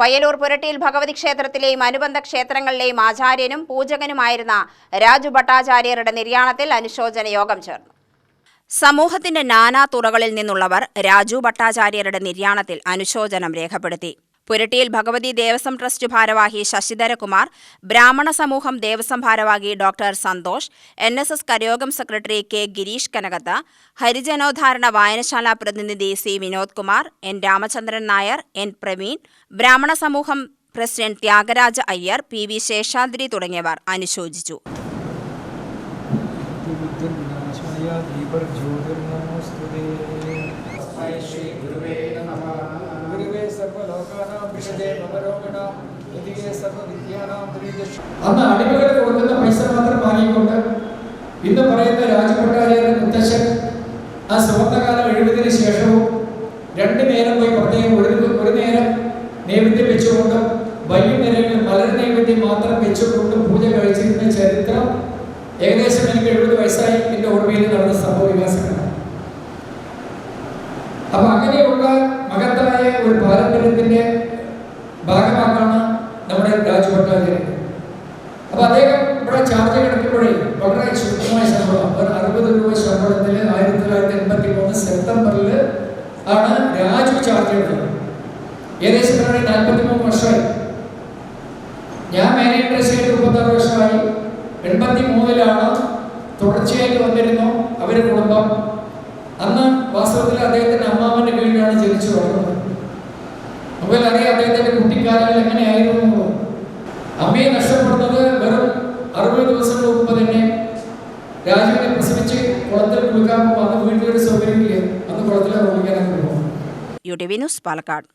പയ്യന്നൂർ പുരട്ടിയിൽ ഭഗവതി ക്ഷേത്രത്തിലെയും അനുബന്ധ ക്ഷേത്രങ്ങളിലെയും ആചാര്യനും പൂജകനുമായിരുന്ന രാജു ഭട്ടാചാര്യരുടെ നിര്യാണത്തിൽ അനുശോചന യോഗം ചേർന്നു. സമൂഹത്തിന്റെ നാനാ തുറകളിൽ നിന്നുള്ളവർ രാജു ഭട്ടാചാര്യരുടെ നിര്യാണത്തിൽ അനുശോചനം രേഖപ്പെടുത്തി. പുരട്ടിയിൽ ഭഗവതി ദേവസ്വം ട്രസ്റ്റ് ഭാരവാഹി ശശിധരകുമാർ, ബ്രാഹ്മണ സമൂഹം ദേവസ്വം ഭാരവാഹി ഡോക്ടർ സന്തോഷ്, NSS കരയോഗം സെക്രട്ടറി കെ ഗിരീഷ് കനകത്ത്, ഹരിജനോദ്ധാരണ വായനശാല പ്രതിനിധി C Vinod Kumar, N Ramachandran Nair, N Praveen, ബ്രാഹ്മണ സമൂഹം പ്രസിഡന്റ് ത്യാഗരാജ അയ്യർ, PV ശേഷാദ്രി തുടങ്ങിയവർ അനുശോചിച്ചു. അന്ന് അടിമകൾ കൊടുക്കുന്ന പൈസ മാത്രം വാങ്ങിക്കൊണ്ട് ഇന്ന് പറയുന്ന രാജു ഭട്ടാചാര്യരുടെ മുത്തശ്ശൻ ആ സുവർണകാലം 70-ന് ശേഷവും 2 നേരം പോയി പ്രത്യേകം ഒരു നേരം നൈവേദ്യം വെച്ചുകൊണ്ടും വൈകുന്നേരങ്ങളിൽ മലർ നൈവേദ്യം മാത്രം വെച്ചുകൊണ്ടും പൂജ കഴിച്ചിരുന്ന ചരിത്രം ഏകദേശം എനിക്ക് 70 വയസ്സായി എൻ്റെ ഓർമ്മയിൽ നടന്ന സംഭവ വികാസങ്ങളാണ്. അപ്പൊ അങ്ങനെയുള്ള മഹത്തായ ഒരു പാരമ്പര്യത്തിന്റെ ഭാഗമാക്കാണ് നമ്മുടെ രാജു ഭട്ടാചാര്യൻ. അപ്പൊ അദ്ദേഹം ഇവിടെ ചാർജ് കിടക്കുമ്പോഴേ വളരെ ശുദ്ധമായ ശമ്പളം, ഒരു 60 രൂപ ശമ്പളത്തിൽ 1983 സെപ്റ്റംബറിൽ ആണ് രാജു ചാർജ് എടുത്തത്. ഏകദേശം 43 വർഷമായി. ഞാൻ മാനേജ് ട്രസ്റ്റിൽ 36 വർഷമായി. 83-ലാണ് തുടർച്ചയായിട്ട് വന്നിരുന്നു അവരുടെ കുടുംബം. അന്ന് വാസ്തവത്തിൽ അദ്ദേഹത്തിന്റെ അമ്മാവന്റെ വീട്ടിലാണ് ജനിച്ചു വളർന്നത്. അപ്പോൾ അറിയാം അദ്ദേഹത്തിന്റെ കുട്ടിക്കാലങ്ങൾ എങ്ങനെയായിരുന്നു. അമ്മയെ നഷ്ടപ്പെടുന്നത് വെറും 60 ദിവസം മുമ്പ് തന്നെ രാജുവിനെ പ്രസവിച്ച് കുളത്തിൽ കുളിക്കാൻ പോകുമ്പോൾ അന്ന് വീട്ടിലൊരു സൗകര്യമില്ല. അന്ന് കുളത്തിലെ കുളിക്കാനൊക്കെ പോകും. UTV news, Palakkad.